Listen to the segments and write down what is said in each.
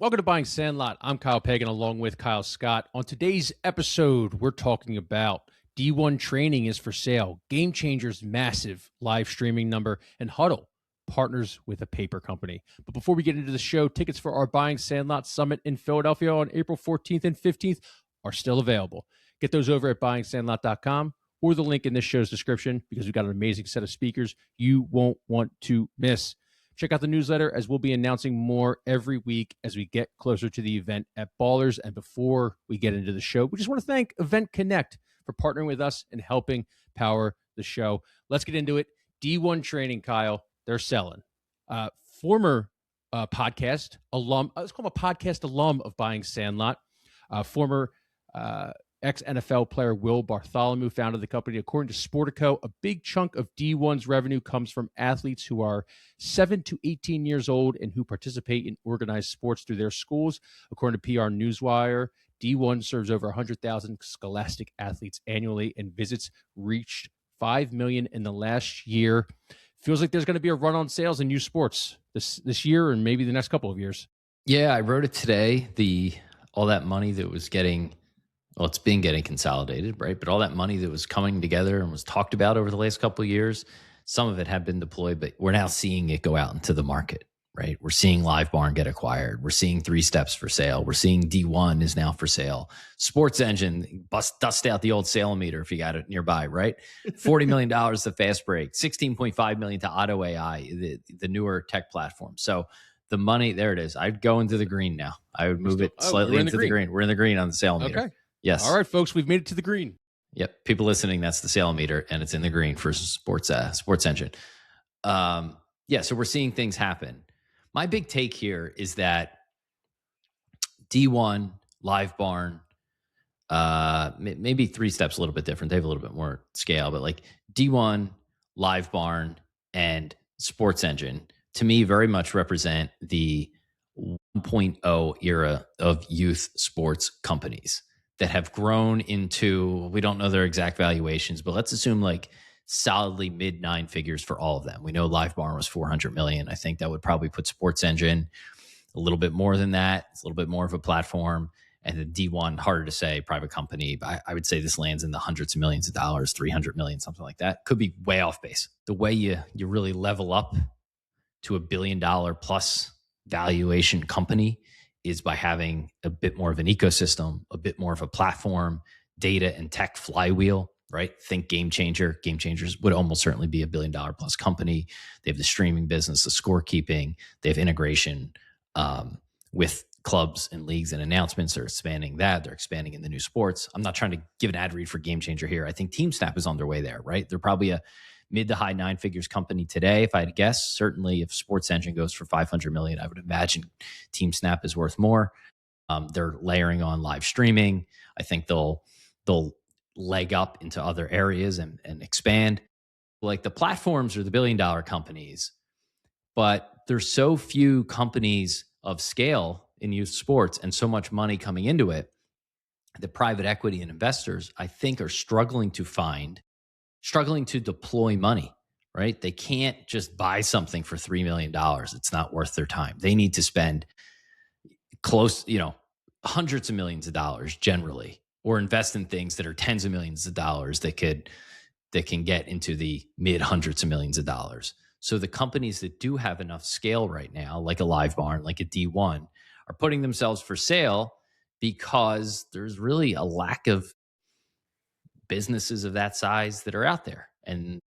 Welcome to Buying Sandlot. I'm Kyle Pagan along with Kyle Scott. On today's episode, we're talking about D1 training is for sale, GameChanger's massive live streaming number, and HUDL Partners with a paper company. But before we get into the show, tickets for our Buying Sandlot Summit in Philadelphia on April 14th and 15th are still available. Get those over at buyingsandlot.com or the link in this show's description because we've got an amazing set of speakers you won't want to miss. Check out the newsletter as we'll be announcing more every week as we get closer to the event at Ballers. And before we get into the show, we just want to thank Event Connect for partnering with us and helping power the show. Let's get into it. D1 training, Kyle, they're selling. Former podcast alum, let's call him a podcast alum of Buying Sandlot, former ex-NFL player Will Bartholomew founded the company. According to Sportico, a big chunk of D1's revenue comes from athletes who are 7 to 18 years old and who participate in organized sports through their schools. According to PR Newswire, D1 serves over 100,000 scholastic athletes annually, and visits reached 5 million in the last year. Feels like there's going to be a run on sales in youth sports this year and maybe the next couple of years. Yeah, I wrote it today. All that money that was getting... Well, it's been getting consolidated, right? But all that money that was coming together and was talked about over the last couple of years, some of it had been deployed, but we're now seeing it go out into the market, right? We're seeing Live Barn get acquired. We're seeing 3 Steps for sale. We're seeing D1 is now for sale. Sports Engine, dust out the old Salometer if you got it nearby, right? $40 million to Fast Break, $16.5 million to Auto AI, the newer tech platform. So the money, there it is. I'd go into the green now. I would move it slightly into the green. We're in the green on the Salometer. Okay. Yes. All right, folks, we've made it to the green. Yep. People listening, that's the Salometer, and it's in the green for Sports Engine. So we're seeing things happen. My big take here is that D1, Live Barn, maybe 3 Steps a little bit different. They have a little bit more scale, but like D1, Live Barn, and Sports Engine, to me, very much represent the 1.0 era of youth sports companies that have grown into, we don't know their exact valuations, but let's assume like solidly mid 9 figures for all of them. We know Live Barn was 400 million. I think that would probably put Sports Engine a little bit more than that. It's a little bit more of a platform. And the D1, harder to say, private company. But I would say this lands in the hundreds of millions of dollars, 300 million, something like that. Could be way off base. The way you really level up to $1 billion plus valuation company is by having a bit more of an ecosystem, a bit more of a platform, data and tech flywheel, right? Think Game Changer. Game Changers would almost certainly be $1 billion plus company. They have the streaming business, the scorekeeping. They have integration with clubs and leagues and announcements. They're expanding that. They're expanding in the new sports. I'm not trying to give an ad read for Game Changer here. I think TeamSnap is on their way there, right? They're probably a mid to high 9 figures company today, if I had to guess. Certainly if Sports Engine goes for 500 million, I would imagine TeamSnap is worth more. They're layering on live streaming. I think they'll leg up into other areas and expand. Like the platforms are the $1 billion companies, but there's so few companies of scale in youth sports and so much money coming into it that private equity and investors, I think, are struggling to deploy money, right? They can't just buy something for $3 million. It's not worth their time. They need to spend hundreds of millions of dollars generally, or invest in things that are tens of millions of dollars that can get into the mid hundreds of millions of dollars. So the companies that do have enough scale right now, like a Live Barn, like a D1, are putting themselves for sale because there's really a lack of businesses of that size that are out there. And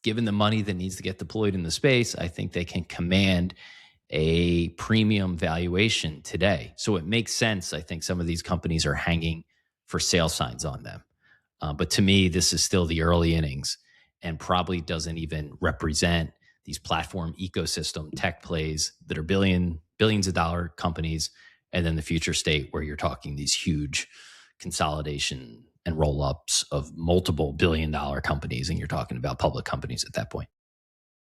given the money that needs to get deployed in the space, I think they can command a premium valuation today. So it makes sense. I think some of these companies are hanging for sale signs on them. But to me, this is still the early innings and probably doesn't even represent these platform ecosystem tech plays that are billions of dollar companies, and then the future state where you're talking these huge consolidation and roll-ups of multiple billion-dollar companies, and you're talking about public companies at that point.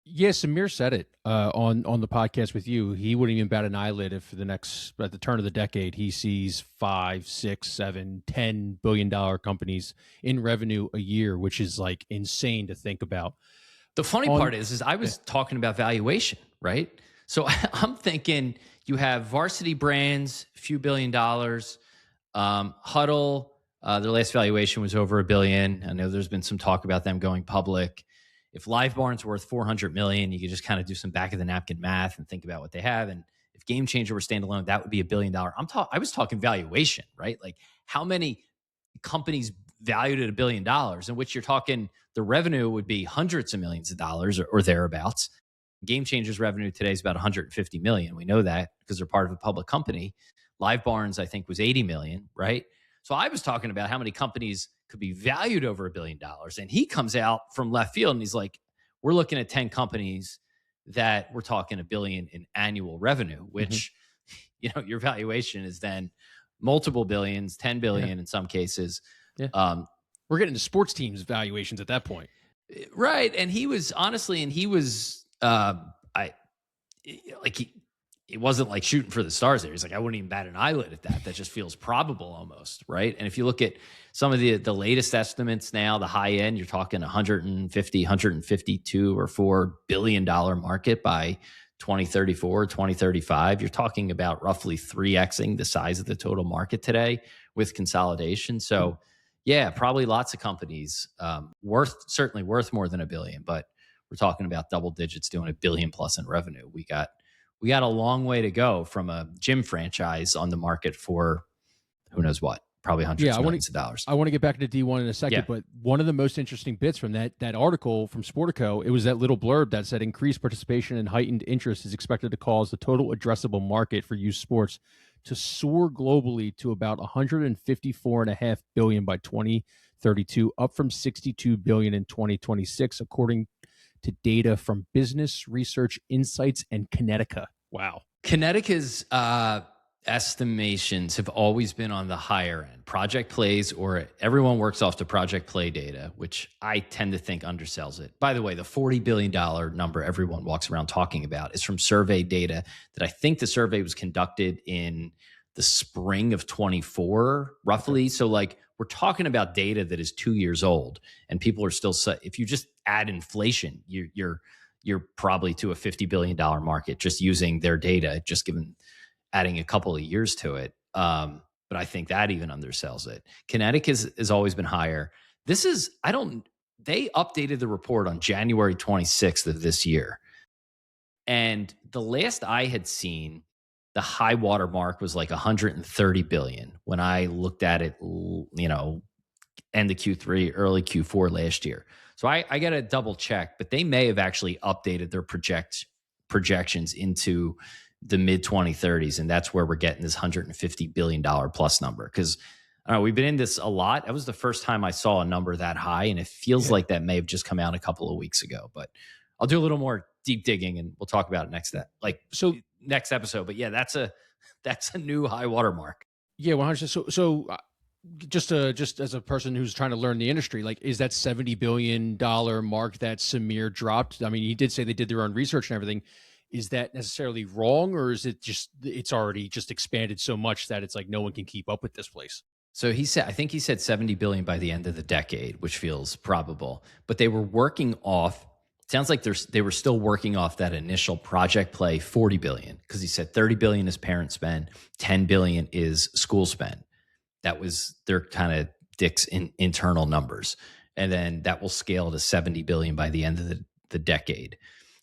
Yeah, Samir said it on the podcast with you. He wouldn't even bat an eyelid if at the turn of the decade, he sees 5, 6, 7, $10 billion companies in revenue a year, which is like insane to think about. The funny part is I was talking about valuation, right? So I'm thinking You have Varsity Brands, a few $1 billion. HUDL, their last valuation was over $1 billion. I know there's been some talk about them going public. If Live Barn's worth 400 million, you could just kind of do some back of the napkin math and think about what they have. And if Game Changer were standalone, that would be $1 billion. I was talking valuation, right? Like how many companies valued at $1 billion, in which you're talking the revenue would be hundreds of millions of dollars or thereabouts. Game Changers revenue today is about 150 million. We know that because they're part of a public company. Live Barnes, I think, was 80 million, right? So I was talking about how many companies could be valued over $1 billion. And he comes out from left field and he's like, we're looking at 10 companies that we're talking $1 billion in annual revenue, which, your valuation is then multiple billions, 10 billion in some cases. Yeah. We're getting to sports teams valuations at that point. Right. And he was it wasn't like shooting for the stars there. He's like, I wouldn't even bat an eyelid at that. That just feels probable almost, right? And if you look at some of the latest estimates now, the high end, you're talking 152 or $4 billion market by 2034, 2035. You're talking about roughly 3xing the size of the total market today with consolidation. So yeah, probably lots of companies certainly worth more than $1 billion, but we're talking about double digits doing $1 billion plus in revenue. We got a long way to go from a gym franchise on the market for who knows what, probably hundreds of millions of dollars. I want to get back to D1 in a second, but one of the most interesting bits from that article from Sportico, it was that little blurb that said increased participation and heightened interest is expected to cause the total addressable market for youth sports to soar globally to about 154.5 billion by 2032, up from 62 billion in 2026, according to data from Business Research Insights and Kinetica. Wow. Kinetica's estimations have always been on the higher end. Project Plays, or everyone works off the Project Play data, which I tend to think undersells it. By the way, the $40 billion number everyone walks around talking about is from survey data that I think the survey was conducted in the spring of 24, roughly. Okay. So like we're talking about data that is 2 years old, and people are still, if you just add inflation, you're probably to a $50 billion market just using their data, just given adding a couple of years to it. But I think that even undersells it. Kinetic has always been higher. They updated the report on January 26th of this year. And the last I had seen, the high water mark was like 130 billion when I looked at it, end of Q3, early Q4 last year. So I got to double check, but they may have actually updated their projections into the mid 2030s. And that's where we're getting this $150 billion plus number. Because I don't know, we've been in this a lot. That was the first time I saw a number that high. And it feels like that may have just come out a couple of weeks ago, but I'll do a little more deep digging and we'll talk about it next episode. But yeah, that's a new high water mark. Yeah, 100%. So just as a person who's trying to learn the industry, like, is that $70 billion mark that Samir dropped? I mean, he did say they did their own research and everything. Is that necessarily wrong, or is it just, it's already just expanded so much that it's like no one can keep up with this place? So I think he said 70 billion by the end of the decade, which feels probable, but they were working off, sounds like they were still working off that initial Project Play 40 billion, because he said 30 billion is parent spend, 10 billion is school spend. That was their kind of Dick's internal numbers. And then that will scale to 70 billion by the end of the decade.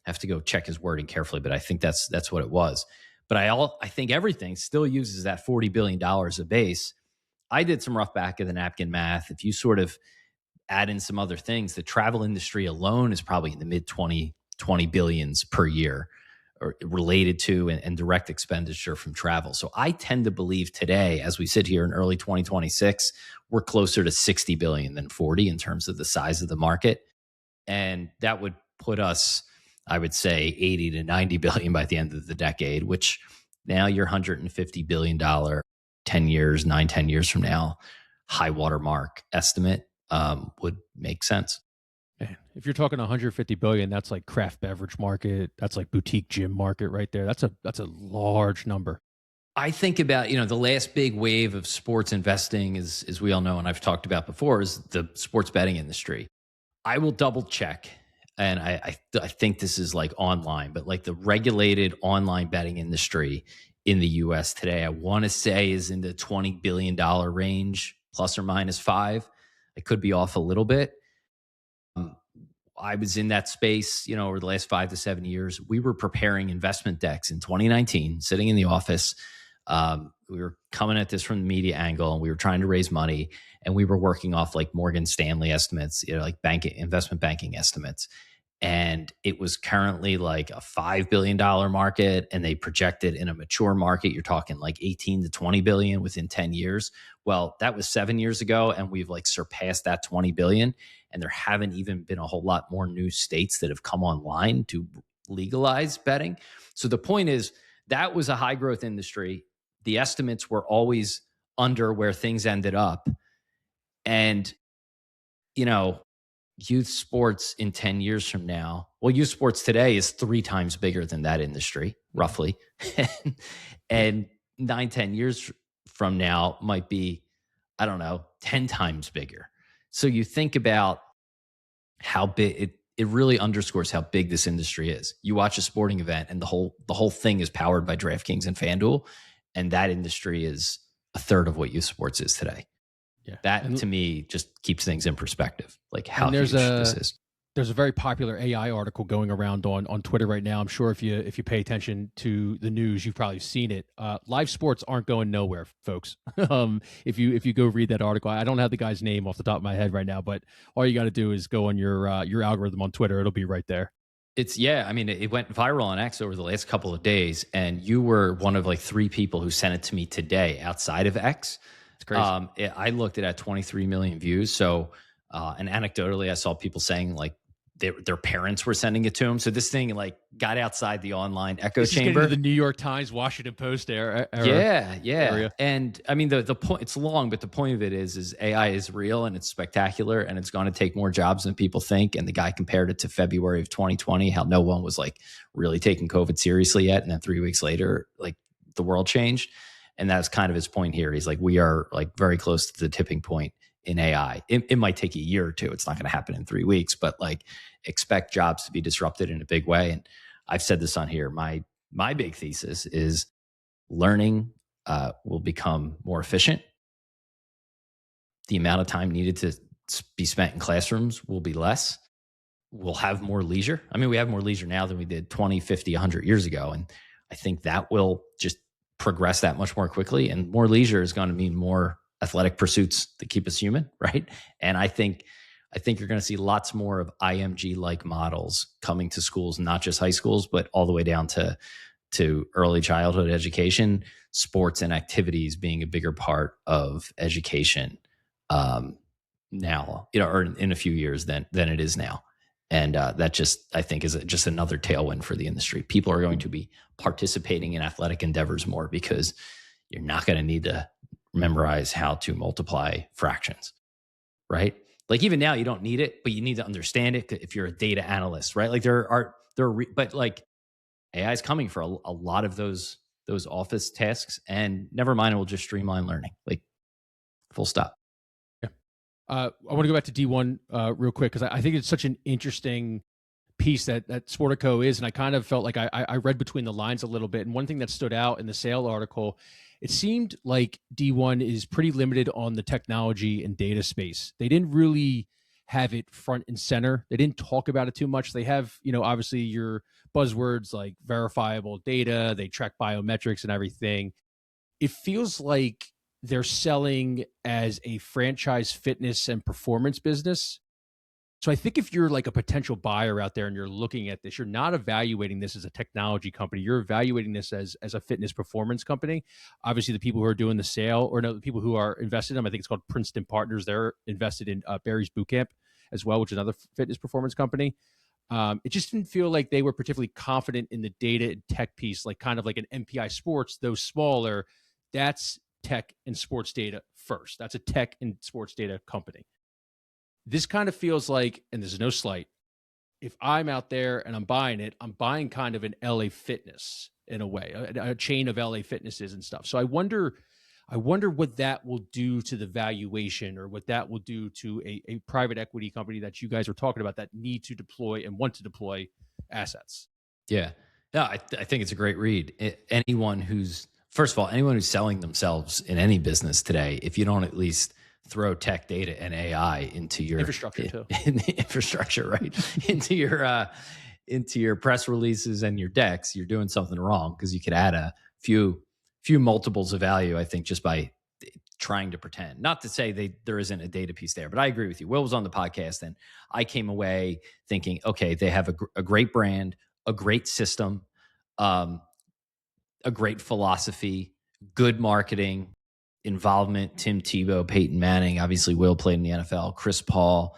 I have to go check his wording carefully, but I think that's what it was. But I think everything still uses that $40 billion a base. I did some rough back of the napkin math. If you sort of add in some other things, the travel industry alone is probably in the mid 20 billions per year, or related to and direct expenditure from travel. So I tend to believe today, as we sit here in early 2026, we're closer to 60 billion than 40 in terms of the size of the market. And that would put us, I would say, 80 to 90 billion by the end of the decade, which now your $150 billion 10 years from now high water mark estimate would make sense. Man, if you're talking 150 billion, that's like craft beverage market. That's like boutique gym market right there. That's a large number. I think about, the last big wave of sports investing is, as we all know, and I've talked about before, is the sports betting industry. I will double check. And I think this is like online, but like the regulated online betting industry in the US today, I want to say is in the $20 billion range, plus or minus five. I could be off a little bit. I was in that space, over the last 5 to 7 years. We were preparing investment decks in 2019, sitting in the office. We were coming at this from the media angle, and we were trying to raise money, and we were working off like Morgan Stanley estimates, like investment banking estimates. And it was currently like a $5 billion market, and they projected in a mature market, you're talking like 18 to 20 billion within 10 years. Well, that was 7 years ago, and we've like surpassed that 20 billion. And there haven't even been a whole lot more new states that have come online to legalize betting. So the point is, that was a high growth industry. The estimates were always under where things ended up. And, youth sports in 10 years from now, well, youth sports today is 3 times bigger than that industry, roughly. And 9, 10 years from now might be, I don't know, 10 times bigger. So you think about how big it really underscores how big this industry is. You watch a sporting event, and the whole thing is powered by DraftKings and FanDuel, and that industry is a third of what youth sports is today. Yeah. That to me just keeps things in perspective, like how huge this is. There's a very popular AI article going around on Twitter right now. I'm sure if you pay attention to the news, you've probably seen it. Live sports aren't going nowhere, folks. If you go read that article, I don't have the guy's name off the top of my head right now, but all you got to do is go on your algorithm on Twitter. It'll be right there. It went viral on X over the last couple of days, and you were one of like 3 people who sent it to me today outside of X. It's crazy. I looked at 23 million views. So, and anecdotally, I saw people saying like their parents were sending it to them. So this thing like got outside the online echo chamber. The New York Times, Washington Post era. Yeah. And I mean, the point, it's long, but the point of it is AI is real, and it's spectacular, and it's going to take more jobs than people think. And the guy compared it to February of 2020, how no one was like really taking COVID seriously yet. And then 3 weeks later, like the world changed. And that's kind of his point here. He's like, we are like very close to the tipping point in AI. It might take a year or two. It's not going to happen in 3 weeks, but like expect jobs to be disrupted in a big way. And I've said this on here. My big thesis is learning will become more efficient. The amount of time needed to be spent in classrooms will be less. We'll have more leisure. I mean, we have more leisure now than we did 20, 50, 100 years ago. And I think that will just progress that much more quickly. And more leisure is going to mean more athletic pursuits that keep us human, right? And I think you're going to see lots more of IMG-like models coming to schools, not just high schools, but all the way down to early childhood education, sports and activities being a bigger part of education now, or in a few years than it is now. And that just, I think, is just another tailwind for the industry. People are going to be participating in athletic endeavors more because you're not going to need to memorize how to multiply fractions, right? Like even now you don't need it, but you need to understand it if you're a data analyst, right? Like but like AI is coming for a lot of those office tasks, and never mind, it will just streamline learning, like full stop. Yeah. I want to go back to D1 real quick, because I think it's such an interesting piece that Sportico is. And I kind of felt like I read between the lines a little bit. And one thing that stood out in the sale article, it seemed like D1 is pretty limited on the technology and data space. They didn't really have it front and center. They didn't talk about it too much. They have, obviously your buzzwords like verifiable data, they track biometrics and everything. It feels like they're selling as a franchise fitness and performance business. So I think if you're like a potential buyer out there and you're looking at this, you're not evaluating this as a technology company. You're evaluating this as a fitness performance company. Obviously, the people who are doing the sale, or no, the people who are invested in them, I think it's called HUDL Partners. They're invested in Barry's Bootcamp as well, which is another fitness performance company. It just didn't feel like they were particularly confident in the data and tech piece, like kind of like an MPI Sports, though smaller. That's tech and sports data first. That's a tech and sports data company. This kind of feels like, and there's no slight, if I'm out there and I'm buying it, I'm buying kind of an LA Fitness in a way, a chain of LA Fitnesses and stuff. So I wonder what that will do to the valuation, or what that will do to a private equity company that you guys are talking about that need to deploy and want to deploy assets. Yeah. No, I think it's a great read. Anyone who's First of all, anyone who's selling themselves in any business today, if you don't at least throw tech data and AI into your Infrastructure too. in the infrastructure, right? into your press releases and your decks, you're doing something wrong, because you could add a few multiples of value, I think, just by trying to pretend. Not to say there isn't a data piece there, but I agree with you. Will was on the podcast, and I came away thinking, okay, they have a great brand, a great system, a great philosophy, good marketing, involvement. Tim Tebow, Peyton Manning, obviously Will played in the NFL, Chris Paul.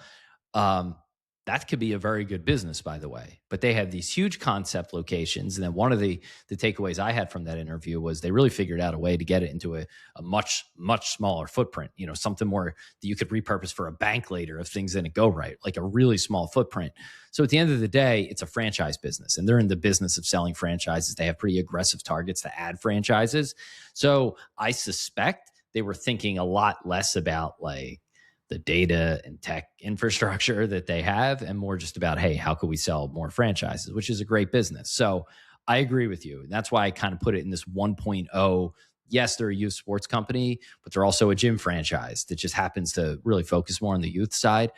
That could be a very good business, by the way. But they have these huge concept locations. And then one of the takeaways I had from that interview was they really figured out a way to get it into a much, much smaller footprint, something more that you could repurpose for a bank later if things didn't go right, like a really small footprint. So at the end of the day, it's a franchise business, and they're in the business of selling franchises. They have pretty aggressive targets to add franchises. So I suspect they were thinking a lot less about like the data and tech infrastructure that they have, and more just about, hey, how could we sell more franchises, which is a great business. So I agree with you. And that's why I kind of put it in this 1.0. Yes, they're a youth sports company, but they're also a gym franchise that just happens to really focus more on the youth side.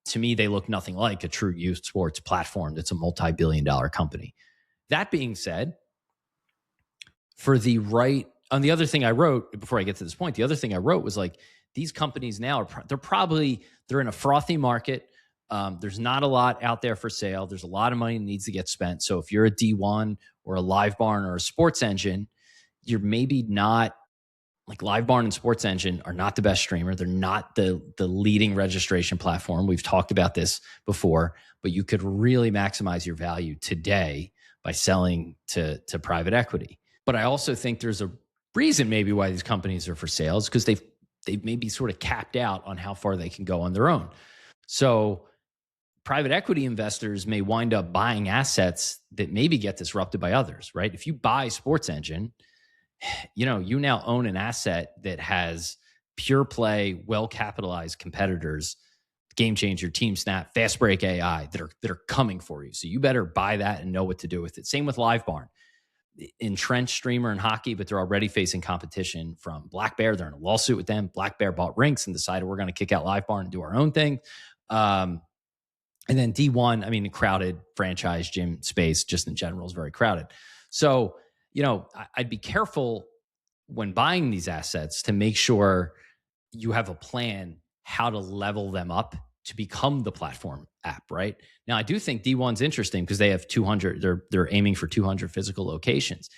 To me, they look nothing like a true youth sports platform that's a multi-billion-dollar company. That being said, on the other thing I wrote, before I get to this point, the other thing I wrote was like, these companies now they're in a frothy market. There's not a lot out there for sale. There's a lot of money that needs to get spent. So if you're a D1 or a Live Barn or a Sports Engine, you're maybe not, like Live Barn and Sports Engine are not the best streamer. They're not the leading registration platform. We've talked about this before, but you could really maximize your value today by selling to private equity. But I also think there's a reason maybe why these companies are for sale, is because they've maybe sort of capped out on how far they can go on their own. So private equity investors may wind up buying assets that maybe get disrupted by others, right? If you buy Sports Engine, you now own an asset that has pure play, well-capitalized competitors, Game Changer, Team Snap, Fast Break AI, that are coming for you. So you better buy that and know what to do with it. Same with Live Barn. Entrenched streamer in hockey, but they're already facing competition from Black Bear. They're in a lawsuit with them. Black Bear bought Rinks and decided we're going to kick out Live Barn and do our own thing. And then D1, I mean, the crowded franchise gym space just in general is very crowded. So, I'd be careful when buying these assets to make sure you have a plan how to level them up to become the platform app, right? Now, I do think D1's interesting because they have 200, they're aiming for 200 physical locations.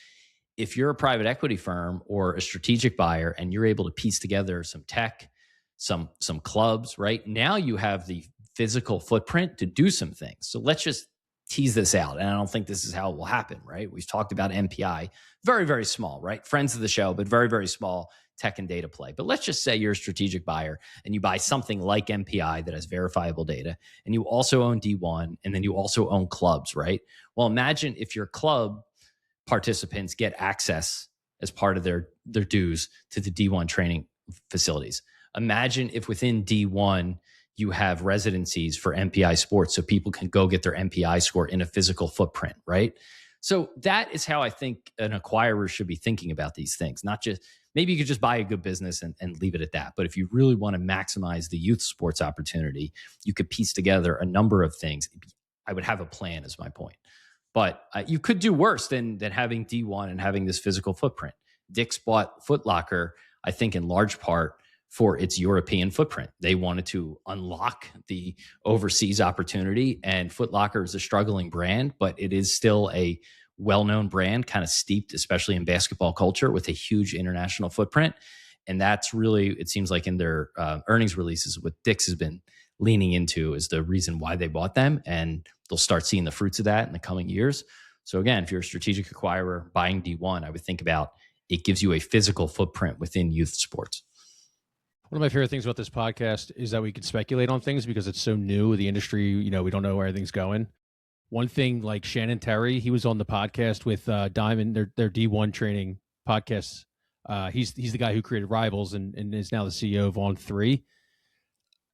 If you're a private equity firm or a strategic buyer and you're able to piece together some tech, some clubs, right? Now you have the physical footprint to do some things. So let's just tease this out. And I don't think this is how it will happen, right? We've talked about MPI, very, very small, right? Friends of the show, but very, very small tech and data play. But let's just say you're a strategic buyer and you buy something like MPI that has verifiable data, and you also own D1, and then you also own clubs, right? Well, imagine if your club participants get access as part of their dues to the D1 training facilities. Imagine if within D1 you have residencies for MPI sports so people can go get their MPI score in a physical footprint, right? So that is how I think an acquirer should be thinking about these things. Not just, maybe you could just buy a good business and leave it at that. But if you really want to maximize the youth sports opportunity, you could piece together a number of things. I would have a plan, is my point. But you could do worse than having D1 and having this physical footprint. Dick's bought Foot Locker, I think in large part for its European footprint. They wanted to unlock the overseas opportunity, and Foot Locker is a struggling brand, but it is still a well-known brand, kind of steeped, especially in basketball culture, with a huge international footprint. And that's really, it seems like in their earnings releases, what Dick's has been leaning into is the reason why they bought them. And they'll start seeing the fruits of that in the coming years. So again, if you're a strategic acquirer buying D1, I would think about it gives you a physical footprint within youth sports. One of my favorite things about this podcast is that we can speculate on things because it's so new. The industry, we don't know where everything's going. One thing, like Shannon Terry, he was on the podcast with Diamond, their D1 training podcasts. He's the guy who created Rivals and is now the CEO of On3.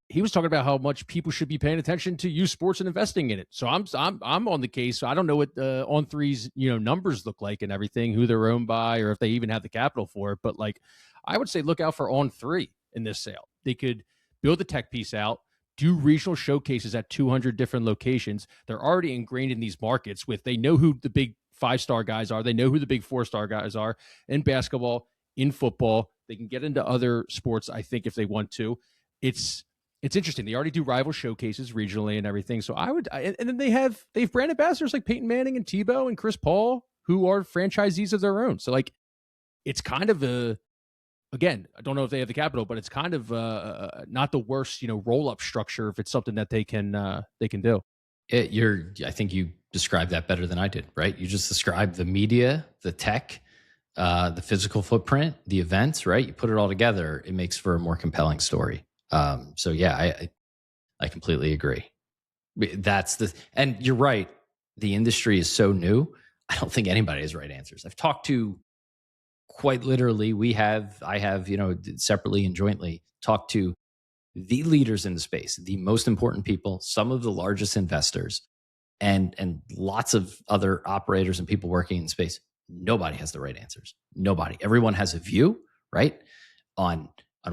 he was talking about how much people should be paying attention to youth sports and investing in it. So I'm on the case. So I don't know what On Three's numbers look like and everything, who they're owned by, or if they even have the capital for it. But like, I would say look out for On Three in this sale. They could build the tech piece out, do regional showcases at 200 different locations. They're already ingrained in these markets with, they know who the big 5-star guys are. They know who the big 4-star guys are in basketball, in football. They can get into other sports, I think, if they want to. It's interesting. They already do rival showcases regionally and everything. So and then they've brand ambassadors like Peyton Manning and Tebow and Chris Paul, who are franchisees of their own. So like, it's kind of again, I don't know if they have the capital, but it's kind of not the worst, roll up structure if it's something that they can do. I think you described that better than I did, right? You just described the media, the tech, the physical footprint, the events, right? You put it all together, it makes for a more compelling story. So yeah, I completely agree. And you're right. The industry is so new. I don't think anybody has right answers. I've talked to, quite literally, I have, separately and jointly talked to the leaders in the space, the most important people, some of the largest investors, and lots of other operators and people working in the space. Nobody has the right answers. Nobody. Everyone has a view, right, on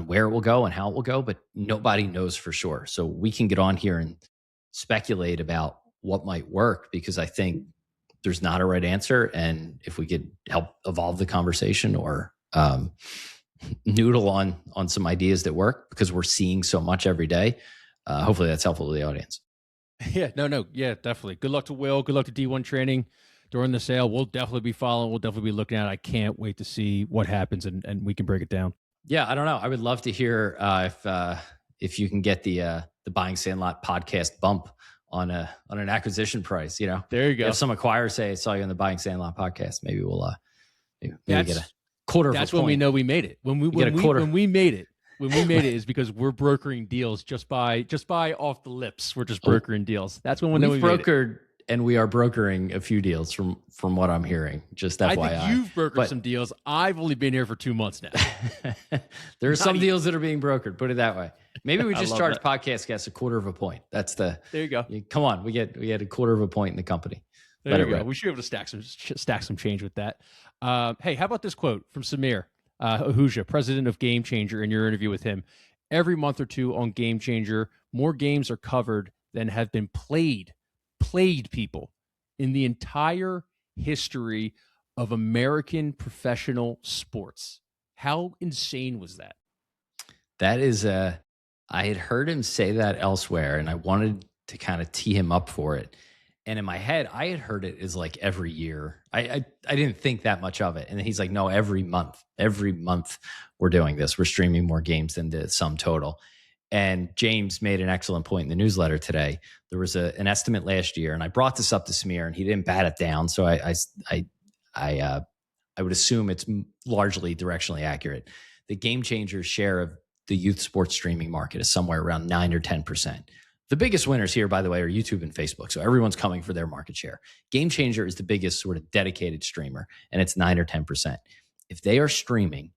where it will go and how it will go, but nobody knows for sure. So we can get on here and speculate about what might work, because I think there's not a right answer. And if we could help evolve the conversation or noodle on some ideas that work, because we're seeing so much every day, hopefully that's helpful to the audience. Yeah, no. Yeah, definitely. Good luck to Will. Good luck to D1 training during the sale. We'll definitely be following. We'll definitely be looking at it. I can't wait to see what happens and we can break it down. Yeah, I don't know. I would love to hear if you can get the Buying Sandlot podcast bump on an acquisition price. There you go. If some acquirers say, "I saw you on the Buying Sandlot podcast," maybe we'll maybe get a quarter of a point. That's when we know we made it. When we made it is because we're brokering deals just by off the lips. We're just brokering deals. That's when we know we brokered. And we are brokering a few deals from what I'm hearing. Just FYI. I think you've brokered some deals. I've only been here for 2 months now. There are some deals that are being brokered. Put it that way. Maybe we just charge podcast guests a quarter of a point. That's there you go. Come on, we get a quarter of a point in the company. There you go. We should be able to stack some change with that. Hey, how about this quote from Samir Ahuja, president of Game Changer, in your interview with him? Every month or two on Game Changer, more games are covered than have been played people in the entire history of American professional sports. How insane was that? That is I had heard him say that elsewhere, and I wanted to kind of tee him up for it. And in my head, I had heard it as like every year. I didn't think that much of it. And then he's like, no, every month we're doing this. We're streaming more games than the sum total. And James made an excellent point in the newsletter today. There was an estimate last year, and I brought this up to Samir, and he didn't bat it down. So I would assume it's largely directionally accurate. The Game Changer's share of the youth sports streaming market is somewhere around 9 or 10%. The biggest winners here, by the way, are YouTube and Facebook. So everyone's coming for their market share. Game Changer is the biggest sort of dedicated streamer, and it's 9 or 10%. If they are streaming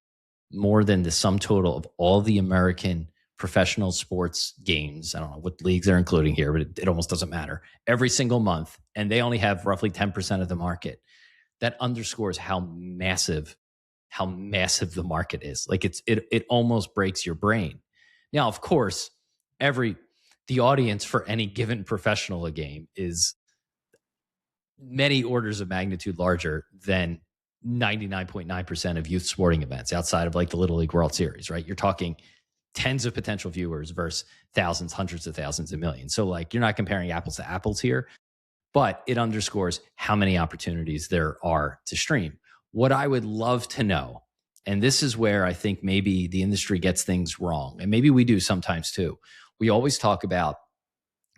more than the sum total of all the American professional sports games, I don't know what leagues they're including here, but it almost doesn't matter, every single month, and they only have roughly 10% of the market, that underscores how massive the market is. Like it almost breaks your brain. Now, of course, the audience for any given professional game is many orders of magnitude larger than 99.9% of youth sporting events outside of like the Little League World Series, right? You're talking tens of potential viewers versus thousands, hundreds of thousands, and millions. So like, you're not comparing apples to apples here, but it underscores how many opportunities there are to stream. What I would love to know, and this is where I think maybe the industry gets things wrong, and maybe we do sometimes too. We always talk about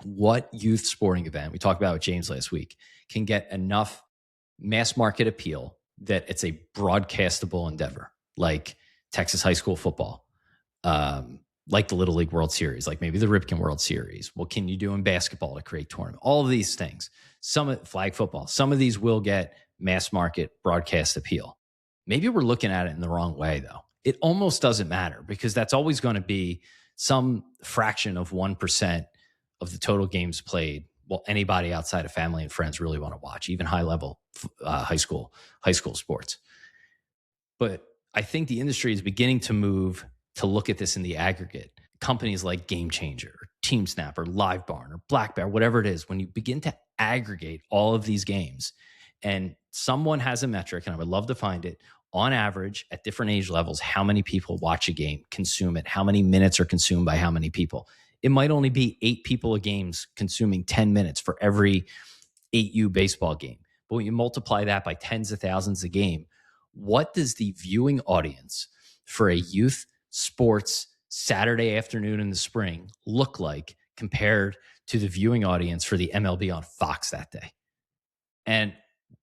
what youth sporting event, we talked about with James last week, can get enough mass market appeal that it's a broadcastable endeavor, like Texas high school football, like the Little League World Series, like maybe the Ripken World Series. What can you do in basketball to create tournament? All of these things. Flag football. Some of these will get mass market broadcast appeal. Maybe we're looking at it in the wrong way, though. It almost doesn't matter, because that's always going to be some fraction of 1% of the total games played. Well, anybody outside of family and friends really want to watch, even high level high school sports. But I think the industry is beginning to move to look at this in the aggregate. Companies like GameChanger, or TeamSnap, or LiveBarn, or Black Bear, whatever it is, when you begin to aggregate all of these games, and someone has a metric, and I would love to find it, on average, at different age levels, how many people watch a game, consume it, how many minutes are consumed by how many people. It might only be 8 people a game consuming 10 minutes for every 8U baseball game. But when you multiply that by tens of thousands a game, what does the viewing audience for a youth sports Saturday afternoon in the spring look like compared to the viewing audience for the MLB on Fox that day? And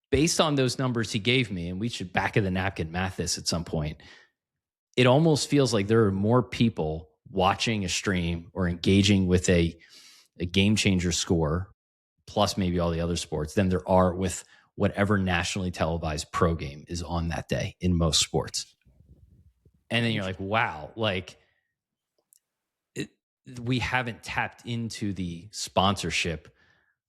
based on those numbers he gave me, and we should back of the napkin math this at some point, it almost feels like there are more people watching a stream or engaging with a Game Changer score, plus maybe all the other sports, than there are with whatever nationally televised pro game is on that day in most sports. And then you're like, wow, like we haven't tapped into the sponsorship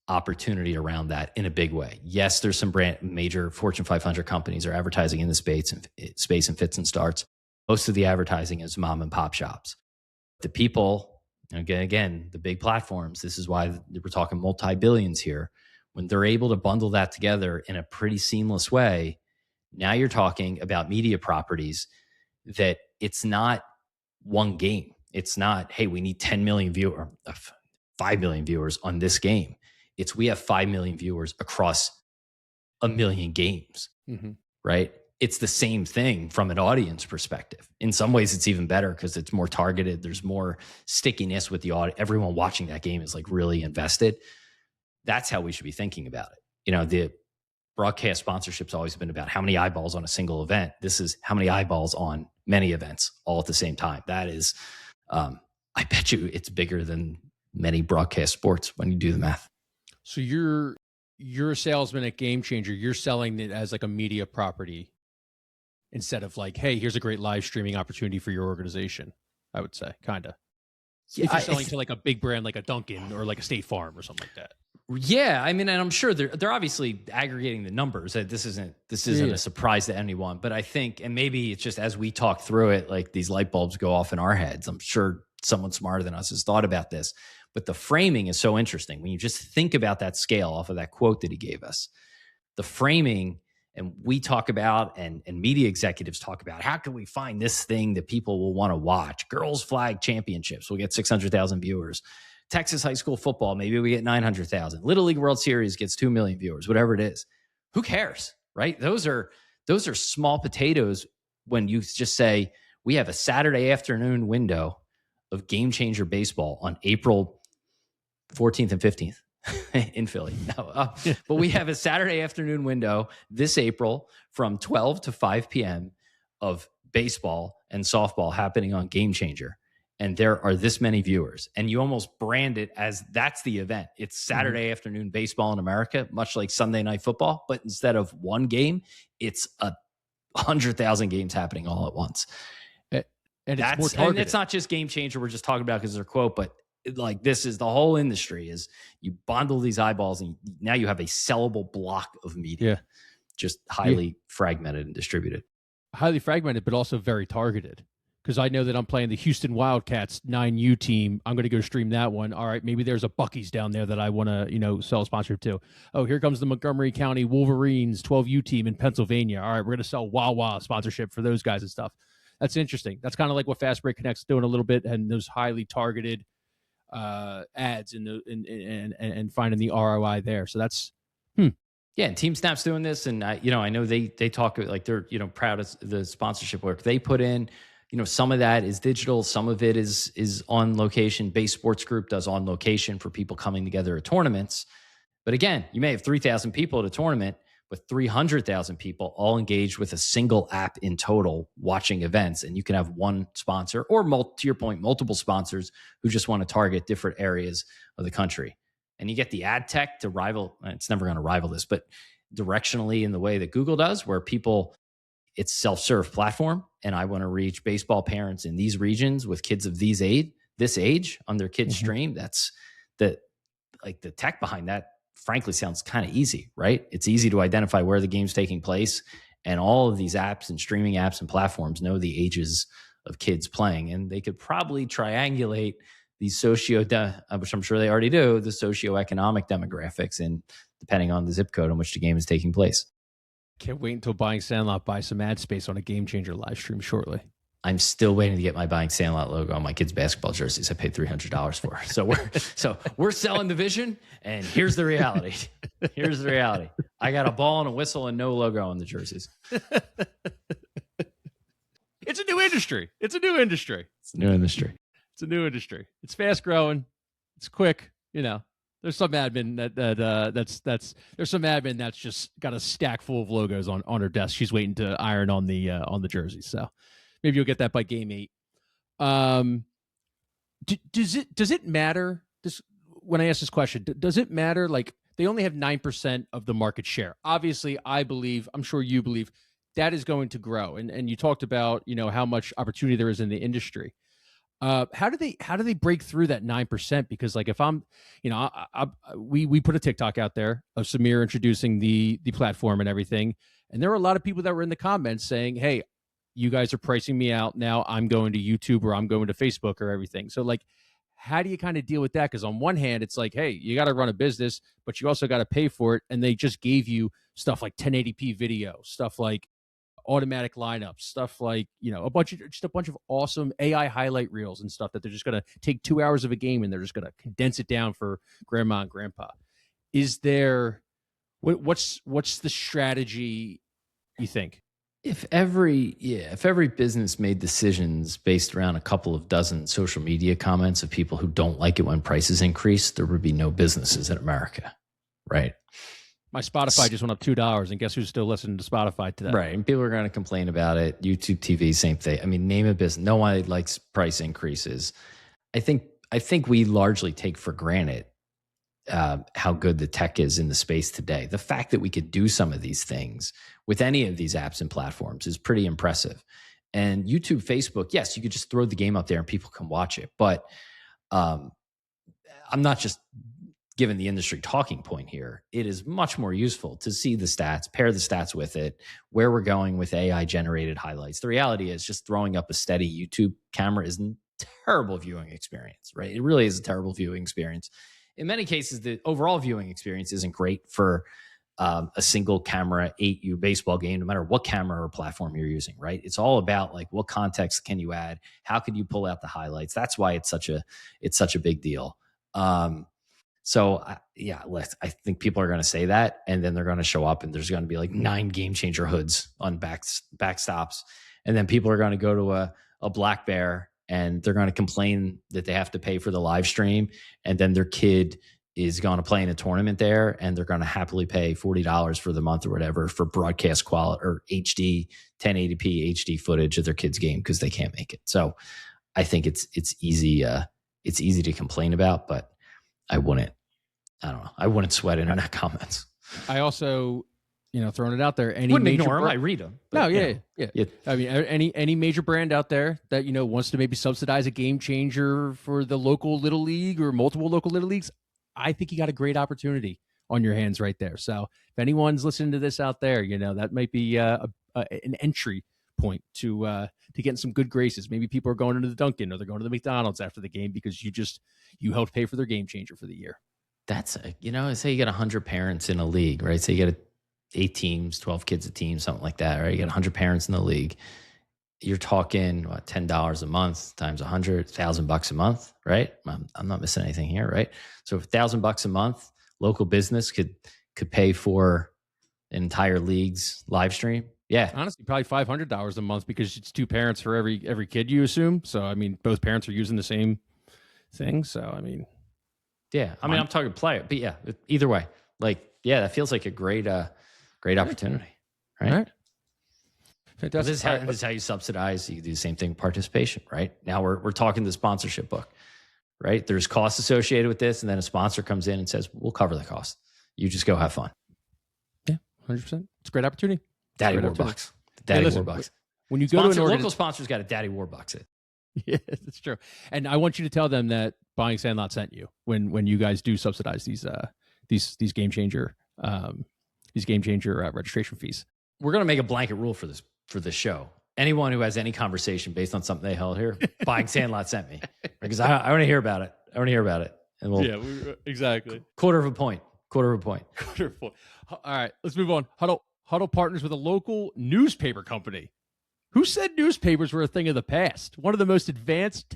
opportunity around that in a big way. Yes, there's some major Fortune 500 companies are advertising in the space and fits and starts. Most of the advertising is mom and pop shops. The people, again, the big platforms, this is why we're talking multi-billions here. When they're able to bundle that together in a pretty seamless way, now you're talking about media properties that it's not one game. It's not, hey, we need 10 million viewers, 5 million viewers on this game. It's we have 5 million viewers across a million games, right? It's the same thing from an audience perspective. In some ways, it's even better because it's more targeted. There's more stickiness with the audience. Everyone watching that game is like really invested. That's how we should be thinking about it. The broadcast sponsorship's always been about how many eyeballs on a single event. This is how many eyeballs on many events all at the same time. That is, I bet you it's bigger than many broadcast sports when you do the math. So you're a salesman at Game Changer. You're selling it as like a media property instead of like, hey, here's a great live streaming opportunity for your organization, I would say, kind of. Yeah, if you're selling to like a big brand like a Dunkin' or like a State Farm or something like that. Yeah, I mean, and I'm sure they're obviously aggregating the numbers. This isn't a surprise to anyone. But I think, and maybe it's just as we talk through it, like these light bulbs go off in our heads. I'm sure someone smarter than us has thought about this. But the framing is so interesting. When you just think about that scale off of that quote that he gave us, the framing, and we talk about, and media executives talk about, how can we find this thing that people will want to watch? Girls flag championships, we'll get 600,000 viewers. Texas high school football, maybe we get 900,000. Little League World Series gets 2 million viewers, whatever it is. Who cares, right? Those are small potatoes when you just say, we have a Saturday afternoon window of Game Changer baseball on April 14th and 15th in Philly. No, but we have a Saturday afternoon window this April from 12 to 5 p.m. of baseball and softball happening on Game Changer. And there are this many viewers. And you almost brand it as that's the event. It's Saturday afternoon baseball in America, much like Sunday night football. But instead of one game, it's 100,000 games happening all at once. And it's more targeted. And it's not just Game Changer we're just talking about because of their quote, but like this is the whole industry is you bundle these eyeballs and now you have a sellable block of media, just highly fragmented and distributed. Highly fragmented, but also very targeted. Because I know that I'm playing the Houston Wildcats 9U team. I'm going to go stream that one. All right, maybe there's a Buc-ee's down there that I want to, sell a sponsorship to. Oh, here comes the Montgomery County Wolverines 12U team in Pennsylvania. All right, we're going to sell Wawa sponsorship for those guys and stuff. That's interesting. That's kind of like what Fast Break Connect's doing a little bit, and those highly targeted ads and finding the ROI there. So that's Yeah, and TeamSnap's doing this, and I know they talk like they're proud of the sponsorship work they put in. Some of that is digital, some of it is on location. Base Sports Group does on location for people coming together at tournaments. But again, you may have 3,000 people at a tournament, but 300,000 people all engaged with a single app in total watching events. And you can have one sponsor or, to your point, multiple sponsors who just want to target different areas of the country. And you get the ad tech to rival, it's never going to rival this, but directionally in the way that Google does, where it's self-serve platform. And I want to reach baseball parents in these regions with kids of these age. this age on their kid's stream, that's the tech behind that, frankly, sounds kind of easy, right? It's easy to identify where the game's taking place. And all of these apps and streaming apps and platforms know the ages of kids playing. And they could probably triangulate these which I'm sure they already do, the socioeconomic demographics, and depending on the zip code in which the game is taking place. Can't wait until Buying Sandlot buys some ad space on a Game Changer live stream shortly. I'm still waiting to get my Buying Sandlot logo on my kids' basketball jerseys I paid $300 for. So we're selling the vision, and here's the reality. Here's the reality. I got a ball and a whistle and no logo on the jerseys. It's a new industry. It's a new industry. It's a new industry. It's a new industry. It's fast growing. It's quick. You know, there's some admin there's some admin that's just got a stack full of logos on her desk. She's waiting to iron on the jersey. So maybe you'll get that by game 8. Does it matter? When I ask this question, does it matter? Like, they only have 9% of the market share. Obviously, I'm sure you believe that is going to grow. And you talked about, how much opportunity there is in the industry. How do they break through that 9%? Because, like, if I'm, we put a TikTok out there of Samir introducing the platform and everything, and there were a lot of people that were in the comments saying, "Hey, you guys are pricing me out now. I'm going to YouTube or I'm going to Facebook or everything." So, like, how do you kind of deal with that? Because on one hand, it's like, hey, you got to run a business, but you also got to pay for it. And they just gave you stuff like 1080p video, stuff like automatic lineups, stuff like, a bunch of awesome AI highlight reels and stuff that they're just going to take 2 hours of a game and they're just going to condense it down for grandma and grandpa. Is there, what's the strategy, you think? If every business made decisions based around a couple of dozen social media comments of people who don't like it when prices increase, there would be no businesses in America, right? My Spotify just went up $2, and guess who's still listening to Spotify today? Right, and people are going to complain about it. YouTube TV, same thing. I mean, name a business. No one likes price increases. I think we largely take for granted how good the tech is in the space today. The fact that we could do some of these things with any of these apps and platforms is pretty impressive. And YouTube, Facebook, yes, you could just throw the game up there and people can watch it. But I'm not just giving the industry talking point here. It is much more useful to see the stats, pair the stats with it, where we're going with AI generated highlights. The reality is just throwing up a steady YouTube camera is a terrible viewing experience, right? It really is a terrible viewing experience. In many cases, the overall viewing experience isn't great for a single camera 8U baseball game, no matter what camera or platform you're using, right? It's all about, like, what context can you add? How can you pull out the highlights? That's why it's such a big deal. So I think people are going to say that, and then they're going to show up and there's going to be like 9 Game Changer hoods on backstops. And then people are going to go to a Black Bear and they're going to complain that they have to pay for the live stream. And then their kid is going to play in a tournament there, and they're going to happily pay $40 for the month or whatever for broadcast quality or HD 1080p HD footage of their kid's game because they can't make it. So I think it's easy to complain about, but I wouldn't sweat internet comments. I also, throwing it out there, wouldn't ignore them. I read them. No, yeah. I mean, any major brand out there that, wants to maybe subsidize a Game Changer for the local little league or multiple local little leagues, I think you got a great opportunity on your hands right there. So if anyone's listening to this out there, that might be an entry point to getting some good graces. Maybe people are going into the Dunkin' or they're going to the McDonald's after the game because you helped pay for their Game Changer for the year. That's say you get 100 parents in a league, right? So you get 8 teams, 12 kids a team, something like that, right? You get 100 parents in the league. You're talking $10 a month times 100, $1,000 a month, right? I'm not missing anything here, right? So $1,000 a month, local business could pay for an entire league's live stream. Yeah, honestly, probably $500 a month because it's 2 parents for every kid, you assume. So I mean, both parents are using the same thing. So I mean, yeah, I mean, I'm talking player, but yeah, either way, that feels like a great opportunity, right? All right. Fantastic. This is how you subsidize. You do the same thing with participation, right? Now we're talking the sponsorship book, right? There's costs associated with this, and then a sponsor comes in and says, "We'll cover the cost. You just go have fun." Yeah, 100%. It's a great opportunity. Daddy Warbucks. Daddy Warbucks. When you go to an local sponsors got a Daddy Warbucks it. Yeah, that's true. And I want you to tell them that Buying Sandlot sent you when you guys do subsidize these game changer registration fees. We're going to make a blanket rule for this show. Anyone who has any conversation based on something they held here, Buying Sandlot sent me, because I want to hear about it. I want to hear about it. And Exactly. Quarter of a point. Quarter of a point. All right, let's move on. HUDL partners with a local newspaper company. Who said newspapers were a thing of the past? One of the most advanced,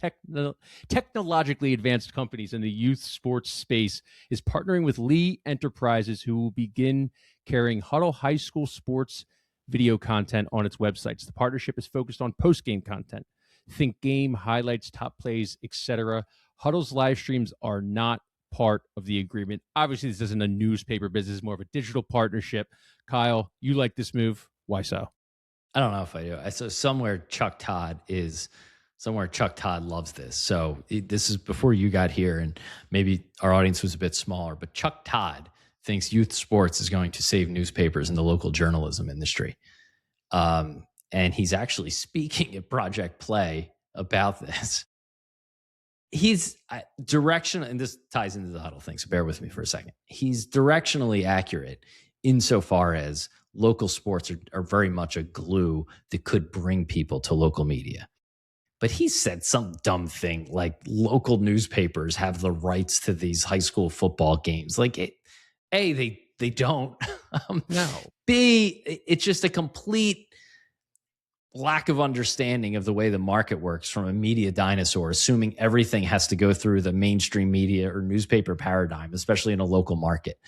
technologically advanced companies in the youth sports space is partnering with Lee Enterprises, who will begin carrying HUDL high school sports video content on its websites. The partnership is focused on post-game content, think game, highlights, top plays, etc. HUDL's live streams are not part of the agreement. Obviously, this isn't a newspaper business, it's more of a digital partnership. Kyle, you like this move. Why so? I don't know if I do. I saw somewhere Chuck Todd loves this. So this is before you got here, and maybe our audience was a bit smaller, but Chuck Todd thinks youth sports is going to save newspapers and the local journalism industry. And he's actually speaking at Project Play about this. He's directional, and this ties into the HUDL thing, so bear with me for a second. He's directionally accurate insofar as local sports are very much a glue that could bring people to local media. But he said some dumb thing like local newspapers have the rights to these high school football games. Like, A, they don't. No. B, it's just a complete lack of understanding of the way the market works from a media dinosaur, assuming everything has to go through the mainstream media or newspaper paradigm, especially in a local market.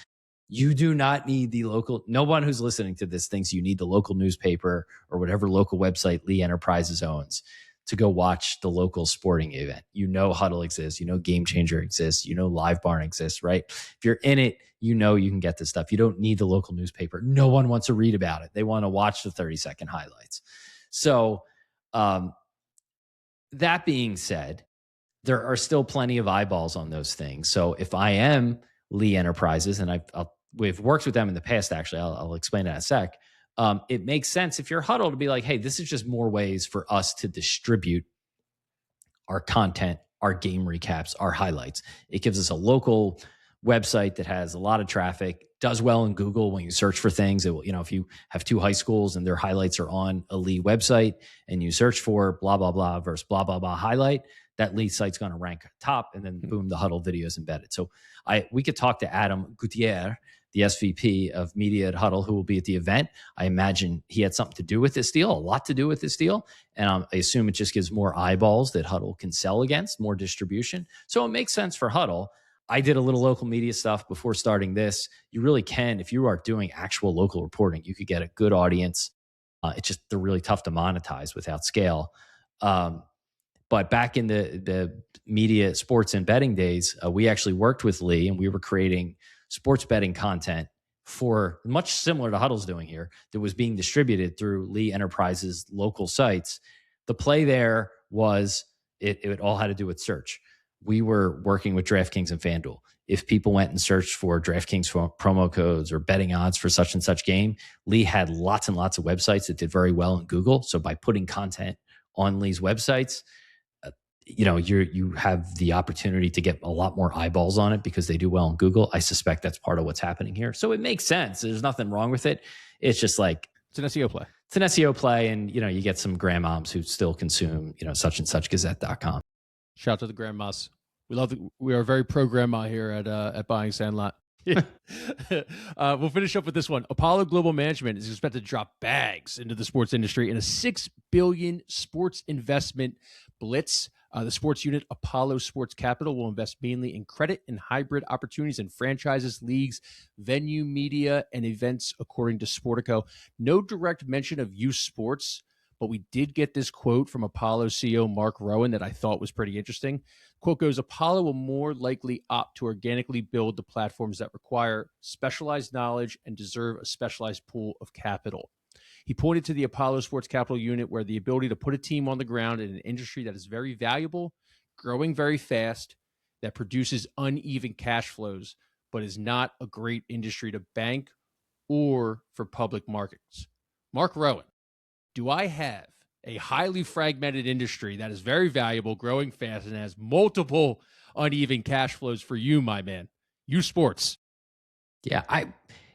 You do not need the local. No one who's listening to this thinks you need the local newspaper or whatever local website Lee Enterprises owns to go watch the local sporting event. You know HUDL exists. You know Game Changer exists. You know Live Barn exists, right? If you're in it, you know you can get this stuff. You don't need the local newspaper. No one wants to read about it. They want to watch the 30-second highlights. So that being said, there are still plenty of eyeballs on those things. So if I am Lee Enterprises, and we've worked with them in the past, actually, I'll explain that in a sec. It makes sense if you're HUDL to be like, hey, this is just more ways for us to distribute our content, our game recaps, our highlights. It gives us a local website that has a lot of traffic, does well in Google when you search for things. It will, if you have two high schools and their highlights are on a Lee website and you search for blah, blah, blah versus blah, blah, blah highlight, that Lee site's going to rank top, and then boom, the HUDL video is embedded. So we could talk to Adam Gutierrez, the SVP of media at HUDL, who will be at the event. I imagine he had something to do with this deal, a lot to do with this deal. And I assume it just gives more eyeballs that HUDL can sell against, more distribution. So it makes sense for HUDL. I did a little local media stuff before starting this. You really can, if you are doing actual local reporting, you could get a good audience. It's just, they're really tough to monetize without scale. But back in the media, sports, and betting days, we actually worked with Lee, and we were creating sports betting content for much similar to HUDL's doing here that was being distributed through Lee Enterprises' local sites. The play there was it all had to do with search. We were working with DraftKings and FanDuel. If people went and searched for DraftKings promo codes or betting odds for such and such game, Lee had lots and lots of websites that did very well in Google. So by putting content on Lee's websites, you have the opportunity to get a lot more eyeballs on it because they do well in Google. I suspect that's part of what's happening here. So it makes sense. There's nothing wrong with it. It's just like, it's an SEO play. It's an SEO play. And, you get some grandmoms who still consume, such and such Gazette.com. Shout out to the grandmas. We are very pro grandma here at Buying Sandlot. We'll finish up with this one. Apollo Global Management is expected to drop bags into the sports industry in a $6 billion sports investment blitz. The sports unit, Apollo Sports Capital, will invest mainly in credit and hybrid opportunities in franchises, leagues, venue, media, and events, according to Sportico. No direct mention of youth sports, but we did get this quote from Apollo CEO Mark Rowan that I thought was pretty interesting. Quote goes, Apollo will more likely opt to organically build the platforms that require specialized knowledge and deserve a specialized pool of capital. He pointed to the Apollo Sports Capital unit, where the ability to put a team on the ground in an industry that is very valuable, growing very fast, that produces uneven cash flows, but is not a great industry to bank or for public markets. Mark Rowan, do I have a highly fragmented industry that is very valuable, growing fast, and has multiple uneven cash flows for you, my man. You sports. Yeah,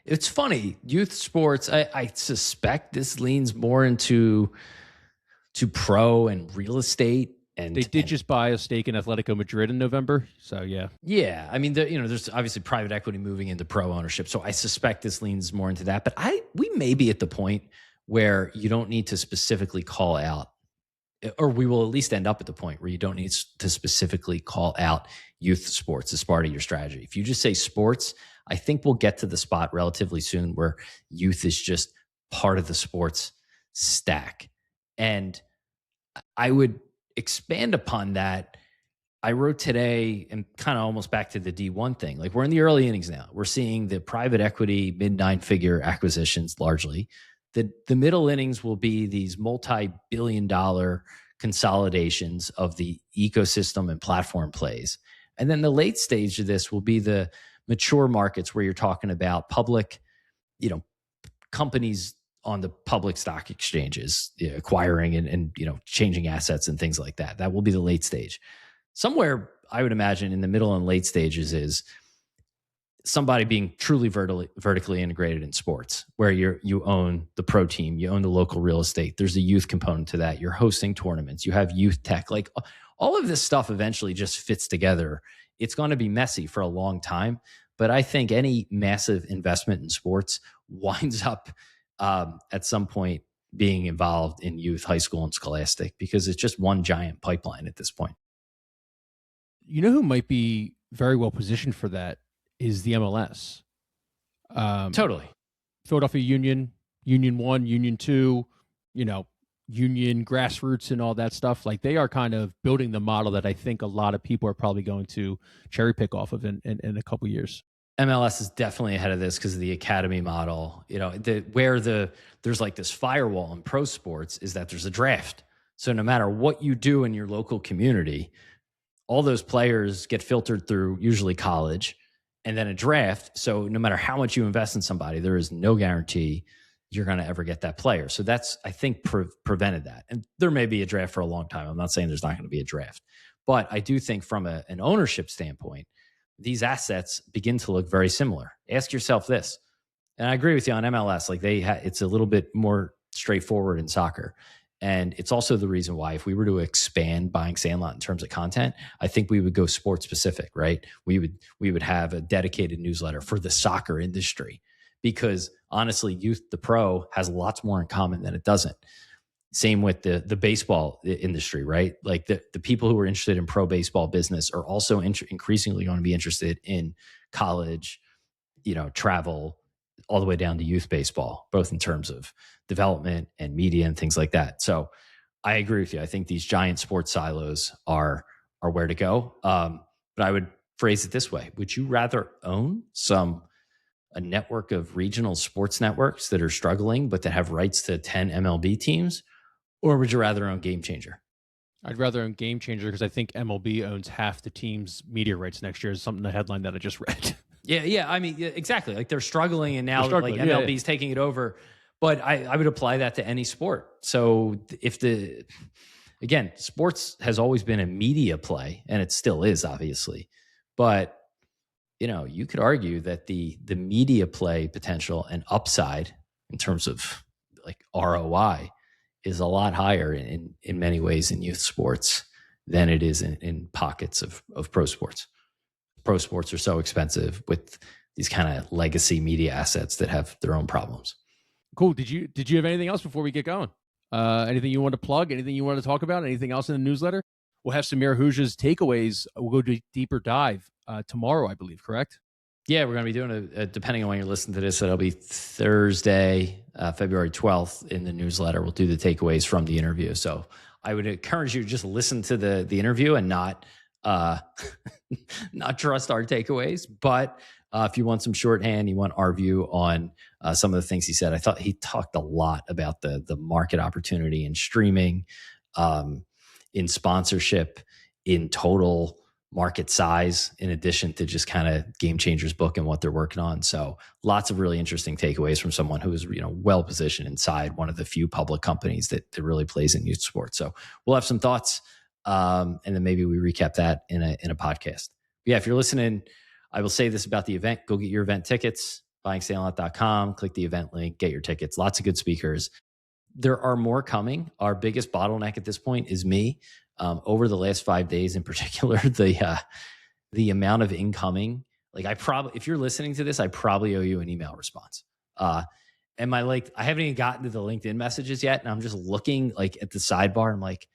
it's funny. Youth sports, I suspect this leans more into pro and real estate. They did just buy a stake in Atletico Madrid in November. So, yeah. Yeah, I mean, there's obviously private equity moving into pro ownership. So I suspect this leans more into that. But we may be at the point where you don't need to specifically call out, or we will at least end up at the point where you don't need to specifically call out youth sports as part of your strategy. If you just say sports, I think we'll get to the spot relatively soon where youth is just part of the sports stack. And I would expand upon that. I wrote today, and kind of almost back to the D1 thing. Like, we're in the early innings now. We're seeing the private equity mid-9-figure acquisitions largely. The middle innings will be these multi-billion-dollar consolidations of the ecosystem and platform plays. And then the late stage of this will be the mature markets where you're talking about public, companies on the public stock exchanges, acquiring and changing assets and things like that. That will be the late stage. Somewhere, I would imagine, in the middle and late stages is somebody being truly vertically integrated in sports, where you own the pro team, you own the local real estate. There's a youth component to that. You're hosting tournaments. You have youth tech. Like, all of this stuff eventually just fits together. It's going to be messy for a long time, but I think any massive investment in sports winds up at some point being involved in youth, high school, and scholastic, because it's just one giant pipeline at this point. You know who might be very well positioned for that is the MLS. Totally. Philadelphia Union, Union 1, Union 2, Union grassroots and all that stuff. Like, they are kind of building the model that I think a lot of people are probably going to cherry pick off of in a couple years. MLS is definitely ahead of this because of the academy model. There's like this firewall in pro sports is that there's a draft. So no matter what you do in your local community, all those players get filtered through usually college and then a draft. So no matter how much you invest in somebody, there is no guarantee you're going to ever get that player. So that's, I think, prevented that. And there may be a draft for a long time. I'm not saying there's not going to be a draft, but I do think from an ownership standpoint, these assets begin to look very similar. Ask yourself this, and I agree with you on MLS. Like, it's a little bit more straightforward in soccer. And it's also the reason why, if we were to expand Buying Sandlot in terms of content, I think we would go sports specific, right? We would have a dedicated newsletter for the soccer industry, because honestly, Youth the Pro has lots more in common than it doesn't. Same with the baseball industry, right? Like, the people who are interested in pro baseball business are also increasingly going to be interested in college, travel, all the way down to youth baseball, both in terms of development and media and things like that. So I agree with you. I think these giant sports silos are where to go. But I would phrase it this way. Would you rather own a network of regional sports networks that are struggling, but that have rights to 10 MLB teams? Or would you rather own GameChanger? I'd rather own GameChanger because I think MLB owns half the team's media rights next year. Is something, the headline that I just read. Yeah. I mean, exactly. Like, they're struggling, and now like MLB is taking it over. But I would apply that to any sport. So again, sports has always been a media play, and it still is, obviously. But you could argue that the media play potential and upside in terms of like ROI is a lot higher in many ways in youth sports than it is in pockets of pro sports. Pro sports are so expensive with these kind of legacy media assets that have their own problems. Cool. Did you have anything else before we get going? Anything you want to plug? Anything you want to talk about? Anything else in the newsletter? We'll have Samir Huja's takeaways. We'll go to a deeper dive tomorrow, I believe, correct? Yeah, we're going to be doing depending on when you're listening to this, it'll be Thursday, February 12th in the newsletter. We'll do the takeaways from the interview. So I would encourage you to just listen to the interview and not trust our takeaways. But if you want some shorthand, you want our view on some of the things he said. I thought he talked a lot about the market opportunity in streaming, in sponsorship, in total market size in addition to just kind of Game Changers book and what they're working on. So lots of really interesting takeaways from someone who is, well positioned inside one of the few public companies that really plays in youth sports. So we'll have some thoughts, and then maybe we recap that in a podcast. But yeah, if you're listening, I will say this about the event: go get your event tickets, buyingsalalot.com, click the event link, get your tickets. Lots of good speakers. There are more coming. Our biggest bottleneck at this point is me. Over the last 5 days in particular, the amount of incoming, if you're listening to this, I probably owe you an email response. And I haven't even gotten to the LinkedIn messages yet. And I'm just looking at the sidebar. I'm like,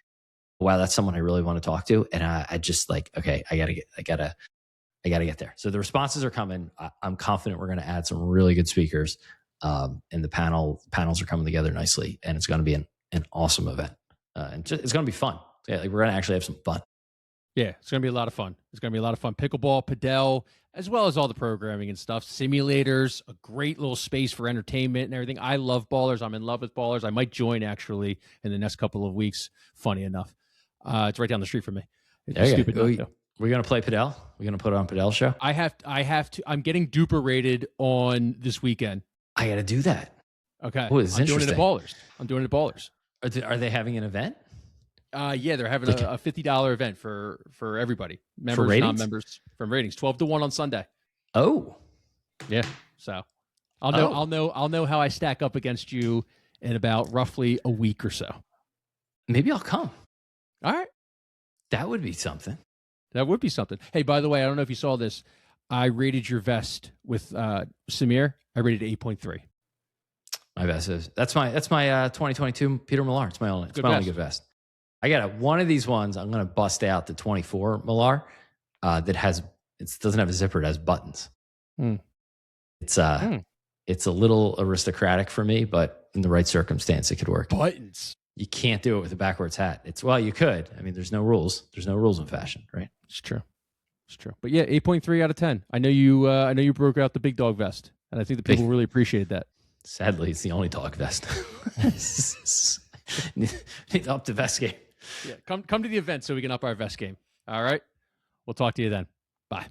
wow, that's someone I really want to talk to. And I just okay, I gotta get there. So the responses are coming. I'm confident we're going to add some really good speakers. And the panels are coming together nicely, and it's going to be an awesome event. And it's going to be fun. Yeah, we're going to actually have some fun. Yeah, it's going to be a lot of fun. It's going to be a lot of fun. Pickleball, padel, as well as all the programming and stuff. Simulators, a great little space for entertainment and everything. I love ballers. I'm in love with ballers. I might join actually in the next couple of weeks. Funny enough, it's right down the street from me. It's stupid. We're going to play padel. We're going to put on Padel show. I have to. I'm getting duper rated on this weekend. I got to do that. Okay. Oh, it's interesting. I'm doing it at Ballers. Are they having an event? Yeah, they're having a $50 event for everybody, members, for non-members, from ratings, 12-1 on Sunday. Oh, yeah. So I'll know how I stack up against you in about roughly a week or so. Maybe I'll come. All right, that would be something. That would be something. Hey, by the way, I don't know if you saw this. I rated your vest with Samir. I rated 8.3. My vest is that's my 2022 Peter Millar. It's my only good vest. I got one of these ones. I'm going to bust out the 24 Millar that doesn't have a zipper. It has buttons. It's a little aristocratic for me, but in the right circumstance, it could work. Buttons. You can't do it with a backwards hat. You could. I mean, there's no rules. There's no rules in fashion, right? It's true. But yeah, 8.3 out of 10. I know you broke out the big dog vest, and I think the people really appreciate that. Sadly, it's the only dog vest. Need to up the vest game. Yeah, come to the event so we can up our vest game. All right. We'll talk to you then. Bye.